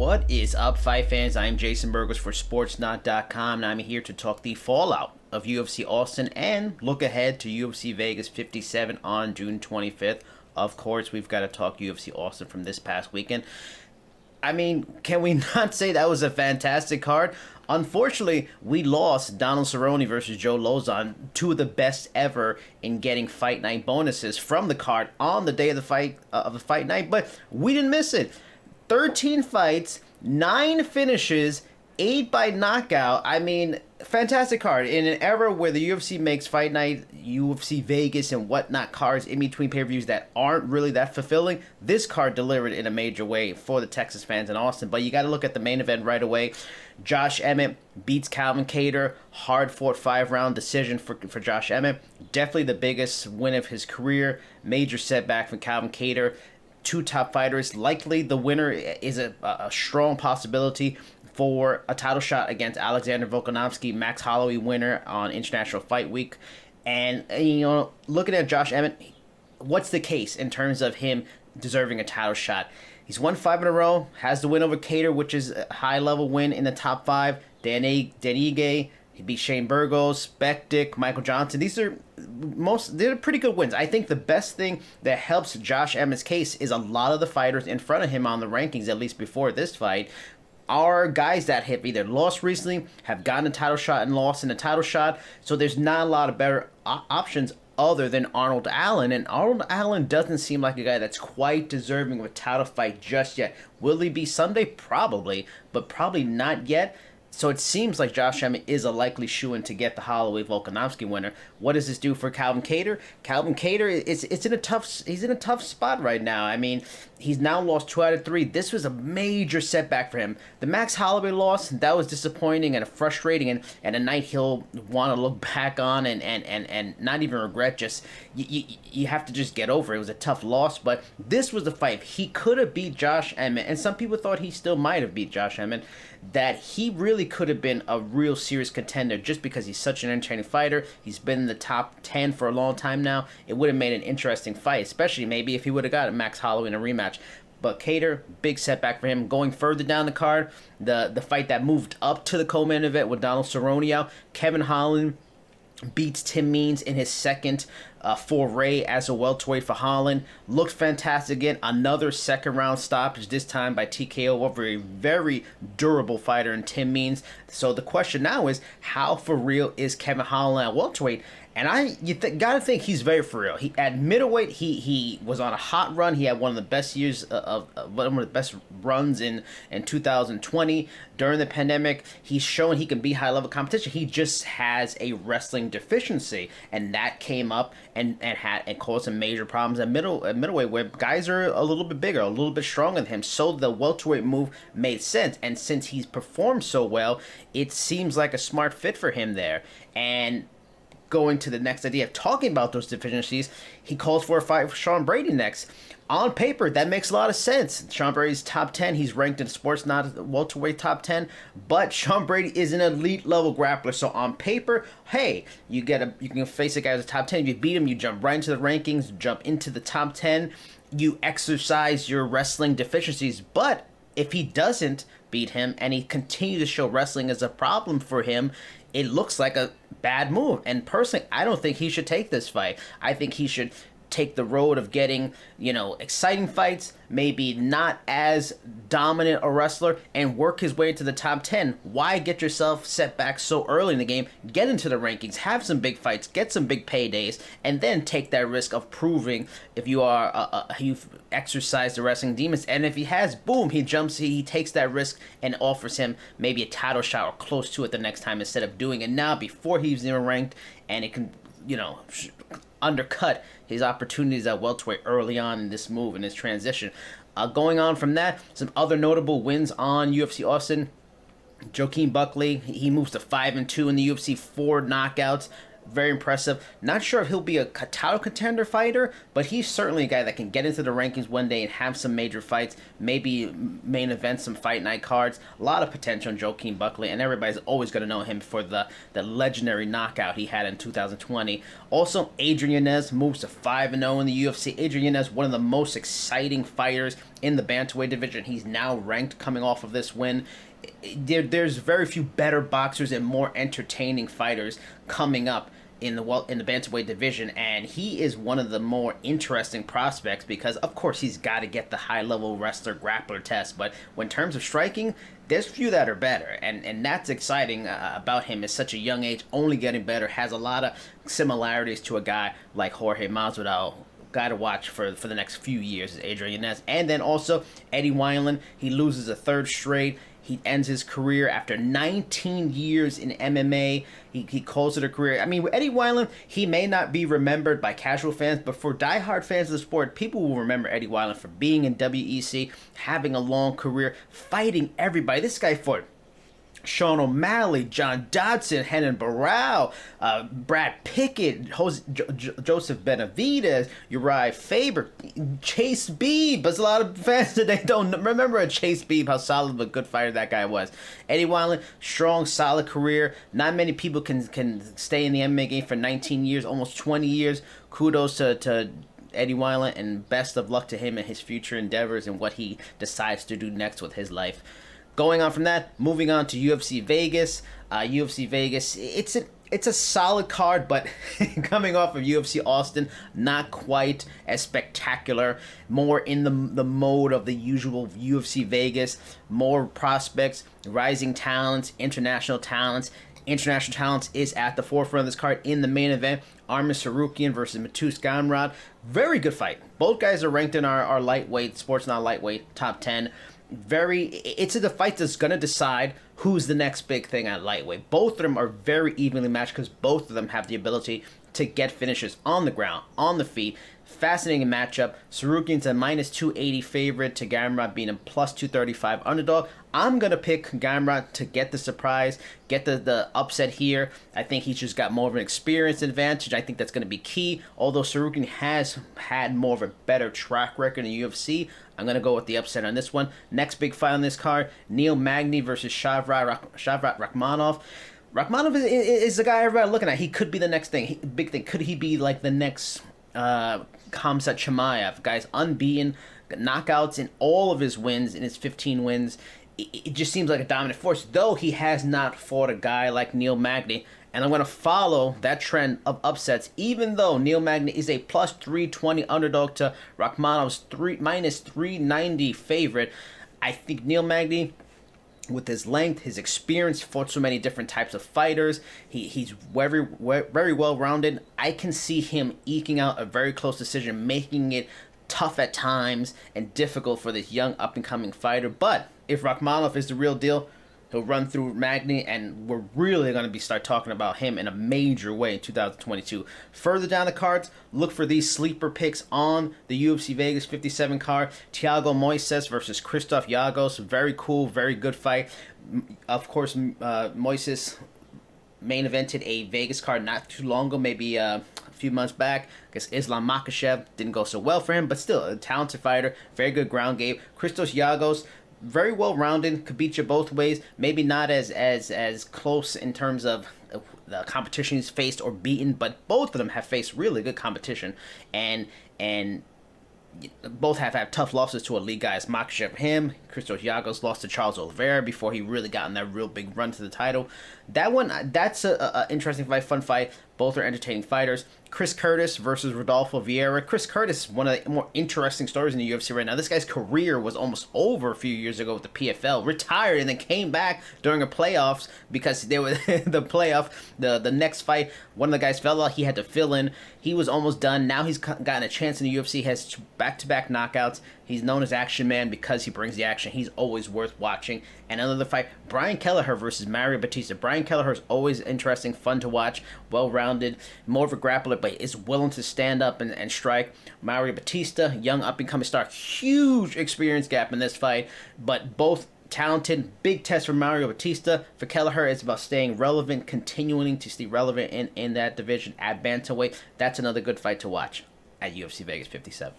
What is up, fight fans? I'm Jason Burgos for Sportsnaut.com, and I'm here to talk the fallout of UFC Austin and look ahead to UFC Vegas 57 on June 25th. Of course, we've got to talk UFC Austin from this past weekend. I mean, can we not say that was a fantastic card? Unfortunately, we lost Donald Cerrone versus Joe Lozon, two of the best ever in getting Fight Night bonuses from the card on the day of the fight night, but we didn't miss it. 13 fights, 9 finishes, 8 by knockout. I mean, fantastic card. In an era where the UFC makes Fight Night, UFC Vegas, and whatnot cards in between pay-per-views that aren't really that fulfilling, this card delivered in a major way for the Texas fans in Austin. But you got to look at the main event right away. Josh Emmett beats Calvin Kattar. Hard-fought 5-round decision for Josh Emmett. Definitely the biggest win of his career. Major setback from Calvin Kattar. Two top fighters. Likely the winner is a strong possibility for a title shot against Alexander Volkanovski, Max Holloway winner on International Fight Week. And, looking at Josh Emmett, what's the case in terms of him deserving a title shot? He's won 5 in a row, has the win over Kattar, which is a high-level win in the top 5. Dan Ige, he beat Shane Burgos, Bektic, Michael Johnson. They're pretty good wins. I think the best thing that helps Josh Emmett's case is a lot of the fighters in front of him on the rankings, at least before this fight, are guys that have either lost recently, have gotten a title shot and lost in a title shot. So there's not a lot of better options other than Arnold Allen. And Arnold Allen doesn't seem like a guy that's quite deserving of a title fight just yet. Will he be someday? Probably, but probably not yet. So it seems like Josh Emmett is a likely shoo-in to get the Holloway Volkanovski winner. What does this do for Calvin Kattar? Calvin Kattar he's in a tough spot right now. I mean, he's now lost 2 out of 3. This was a major setback for him. The Max Holloway loss, that was disappointing and frustrating, and a night he'll want to look back on and not even regret. Just you have to just get over it. It was a tough loss, but this was the fight. He could have beat Josh Emmett, and some people thought he still might have beat Josh Emmett, that he really could have been a real serious contender just because he's such an entertaining fighter. He's been in the top 10 for a long time now. It would have made an interesting fight, especially maybe if he would have got Max Holloway in a rematch. But Kattar, big setback for him. Going further down the card, the fight that moved up to the co-main event with Donald Cerrone out, Kevin Holland beats Tim Means in his second foray as a welterweight for Holland. Looked fantastic again. Another second round stoppage, this time by TKO over a very durable fighter in Tim Means. So the question now is, how for real is Kevin Holland at welterweight? And gotta think he's very for real. At middleweight, he was on a hot run. He had one of the best years one of the best runs in 2020 during the pandemic. He's shown he can be high level competition. He just has a wrestling deficiency, and that came up and caused some major problems at middleweight, where guys are a little bit bigger, a little bit stronger than him. So the welterweight move made sense, and since he's performed so well, it seems like a smart fit for him there. And going to the next idea of talking about those deficiencies, he calls for a fight with Sean Brady next. On paper, that makes a lot of sense. Sean Brady's top 10. He's ranked in Sportsnaut welterweight top 10. But Sean Brady is an elite level grappler. So on paper, hey, you can face a guy as a top 10. If you beat him, you jump right into the rankings, jump into the top 10. You exercise your wrestling deficiencies. But if he doesn't beat him and he continues to show wrestling as a problem for him, it looks like a bad move. And personally, I don't think he should take this fight. I think he should take the road of getting, exciting fights, maybe not as dominant a wrestler, and work his way to the top 10. Why get yourself set back so early in the game? Get into the rankings, have some big fights, get some big paydays, and then take that risk of proving if you've exercised the wrestling demons. And if he has, boom, he takes that risk and offers him maybe a title shot or close to it the next time, instead of doing it now before he's even ranked, and it can, undercut his opportunities at welterweight early on in this move, in this transition. Going on from that, some other notable wins on UFC Austin. Joaquin Buckley, he moves to 5-2 in the UFC, 4 knockouts. Very impressive. Not sure if he'll be a title contender fighter, but he's certainly a guy that can get into the rankings one day and have some major fights, maybe main event some fight night cards. A lot of potential in Joaquin Buckley, and everybody's always going to know him for the legendary knockout he had in 2020. Also, Adrian Yanez moves to 5-0 in the UFC. Adrian Yanez, one of the most exciting fighters in the bantamweight division. He's now ranked coming off of this win. There's very few better boxers and more entertaining fighters coming up in the bantamweight division, and he is one of the more interesting prospects because, of course, he's got to get the high-level wrestler grappler test. But when in terms of striking, there's few that are better, and that's exciting about him. At such a young age, only getting better, has a lot of similarities to a guy like Jorge Masvidal. Guy to watch for the next few years is Adrian Yanez. And then also Eddie Wineland. He loses a third straight. He ends his career after 19 years in MMA. He calls it a career. I mean, with Eddie Wineland, he may not be remembered by casual fans, but for diehard fans of the sport, people will remember Eddie Wineland for being in WEC, having a long career, fighting everybody. This guy fought Sean O'Malley, John Dodson, Renan Barão, Brad Pickett, Joseph Benavidez, Uriah Faber, Chase Beebe. There's a lot of fans today don't remember a Chase Beebe, how solid of a good fighter that guy was. Eddie Wineland, strong, solid career. Not many people can stay in the MMA game for 19 years, almost 20 years. Kudos to Eddie Wineland, and best of luck to him in his future endeavors and what he decides to do next with his life. Going on from that, moving on to UFC Vegas. UFC Vegas, it's a solid card, but coming off of UFC Austin, not quite as spectacular. More in the mode of the usual UFC Vegas. More prospects, rising talents, international talents. International talents is at the forefront of this card in the main event. Arman Tsarukyan versus Mateusz Gamrot. Very good fight. Both guys are ranked in our lightweight, Sportsnaut lightweight, top 10. It's a fight that's going to decide who's the next big thing at lightweight. Both of them are very evenly matched because both of them have the ability to get finishes on the ground, on the feet. Fascinating matchup. Tsarukyan's a minus 280 favorite to Gamrot being a plus 235 underdog. I'm going to pick Gamrot to get the surprise, get the upset here. I think he's just got more of an experience advantage. I think that's going to be key. Although Tsarukyan has had more of a better track record in the UFC, I'm going to go with the upset on this one. Next big fight on this card, Neil Magny versus Shavkat Rakhmonov. Rakhmonov is the guy everybody looking at. He could be the next thing. Big thing. Could he be like the next Khamzat Chimaev? Guy's unbeaten, knockouts in all of his wins, in his 15 wins. It just seems like a dominant force, though he has not fought a guy like Neil Magny. And I'm going to follow that trend of upsets, even though Neil Magny is a plus 320 underdog to Rakhmonov's minus 390 favorite. I think Neil Magny, with his length, his experience, fought so many different types of fighters. He's very well-rounded. I can see him eking out a very close decision, making it tough at times and difficult for this young up-and-coming fighter. But if Rakhmonov is the real deal, he'll run through Magny, and we're really going to start talking about him in a major way in 2022. Further down the cards, look for these sleeper picks on the UFC Vegas 57 card. Thiago Moises versus Christoph Giagos. Very cool, very good fight. Of course, Moises main evented a Vegas card not too long ago, maybe a few months back. I guess Islam Makhachev didn't go so well for him, but still a talented fighter. Very good ground game. Christos Giagos, very well rounded, could beat you both ways. Maybe not as close in terms of the competition he's faced or beaten, but both of them have faced really good competition, and both have had tough losses to elite guys. Makhachev, him. Christos Giagos lost to Charles Oliveira before he really got in that real big run to the title. That's a interesting fight, fun fight. Both are entertaining fighters. Chris Curtis versus Rodolfo Vieira. Chris Curtis, one of the more interesting stories in the UFC right now. This guy's career was almost over a few years ago with the PFL. Retired and then came back during a playoffs because they were the playoff. The next fight, one of the guys fell out. He had to fill in. He was almost done. Now he's gotten a chance in the UFC. Has back-to-back knockouts. He's known as Action Man because he brings the action. He's always worth watching. And another fight, Brian Kelleher versus Mario Batista. Brian Kelleher is always interesting, fun to watch, well-rounded, more of a grappler, but is willing to stand up and strike. Mario Batista, young up-and-coming star, huge experience gap in this fight, but both talented. Big test for Mario Batista. For Kelleher, it's about staying relevant, continuing to stay relevant in that division at bantamweight. That's another good fight to watch at UFC Vegas 57.